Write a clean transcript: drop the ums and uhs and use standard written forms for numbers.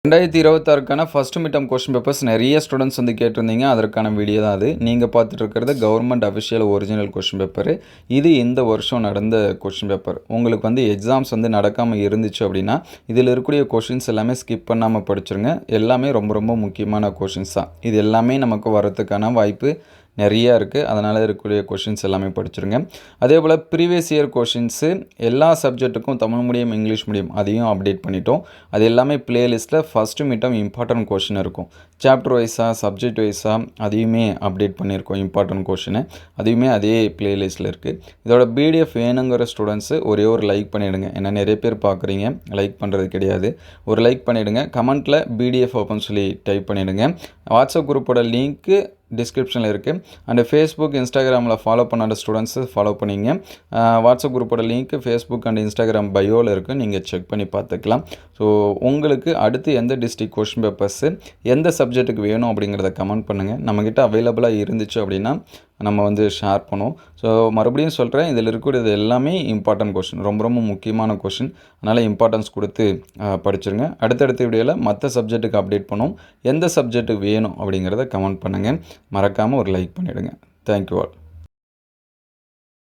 2026க்கான first mid term question papers நிறைய students வந்து கேட்டிருந்தீங்க. அதற்கான வீடியோ தான் அது. நீங்கள் பார்த்துட்டு இருக்கிறது government official original question paper. இது இந்த வருஷம் நடந்த கொஸ்டின் பேப்பர். உங்களுக்கு வந்து எக்ஸாம்ஸ் வந்து நடக்காமல் இருந்துச்சு அப்படின்னா இதில் இருக்கக்கூடிய கொஷின்ஸ் எல்லாமே ஸ்கிப் பண்ணாமல் படிச்சிருங்க. எல்லாமே ரொம்ப ரொம்ப முக்கியமான கொஷின்ஸ் தான். இது எல்லாமே நமக்கு வரதுக்கான வாய்ப்பு நிறையா இருக்குது. அதனால் இருக்கக்கூடிய கொஷின்ஸ் எல்லாமே படிச்சிருங்க. அதே போல் ப்ரீவியஸ் இயர் கொஷின்ஸு எல்லா சப்ஜெக்ட்டுக்கும் தமிழ் மீடியம் இங்கிலீஷ் மீடியம் அதையும் அப்டேட் பண்ணிட்டோம். அது எல்லாமே ப்ளேலிஸ்ட்டில் ஃபஸ்ட்டு மிட்டம் இம்பார்ட்டன்ட் கொஷின் இருக்கும். சாப்டர் வைஸாக சப்ஜெக்ட் வைஸாக அதையுமே அப்டேட் பண்ணியிருக்கோம். இம்பார்ட்டன்ட் கொஷினு அதையுமே அதே ப்ளேலிஸ்ட்டில் இருக்குது. இதோட பிடிஎஃப் வேணுங்கிற ஸ்டூடெண்ட்ஸு ஒரே ஒரு லைக் பண்ணிவிடுங்க. ஏன்னா நிறைய பேர் பார்க்குறீங்க, லைக் பண்ணுறது கிடையாது. ஒரு லைக் பண்ணிவிடுங்க. கமெண்ட்டில் பிடிஎஃப் ஓப்பன் சொல்லி டைப் பண்ணிவிடுங்க. வாட்ஸ்அப் குரூப்போட லிங்க்கு டிஸ்கிரிப்ஷனில் இருக்குது. அண்டு ஃபேஸ்புக் இன்ஸ்டாகிராமில் ஃபாலோ பண்ணாத ஸ்டூடெண்ட்ஸு ஃபாலோ பண்ணிங்க. வாட்ஸ்அப் குரூப்போட லிங்க்கு ஃபேஸ்புக் அண்ட் இன்ஸ்டாகிராம் பயோவில் இருக்குது. நீங்கள் செக் பண்ணி பார்த்துக்கலாம். ஸோ உங்களுக்கு அடுத்து எந்த டிஸ்ட்ரிக்ட் கொஸ்டின் பேப்பர்ஸு எந்த சப்ஜெக்ட்டுக்கு வேணும் அப்படிங்கிறத கமெண்ட் பண்ணுங்கள். நம்மக்கிட்ட அவைலபிளாக இருந்துச்சு அப்படின்னா நம்ம வந்து ஷேர் பண்ணுவோம். ஸோ மறுபடியும் சொல்கிறேன், இதில் இருக்கக்கூடியது எல்லாமே இம்பார்ட்டன்ட் கொஷின், ரொம்ப ரொம்ப முக்கியமான கொஷின். அதனால் இம்பார்ட்டன்ஸ் கொடுத்து படிச்சிருங்க. அடுத்தடுத்த வீடியோவில் மற்ற சப்ஜெக்ட்டுக்கு அப்டேட் பண்ணுவோம். எந்த சப்ஜெக்ட்டுக்கு வேணும் அப்படிங்கிறத கமெண்ட் பண்ணுங்கள். மறக்காமல் ஒரு லைக் பண்ணிவிடுங்க. Thank you all.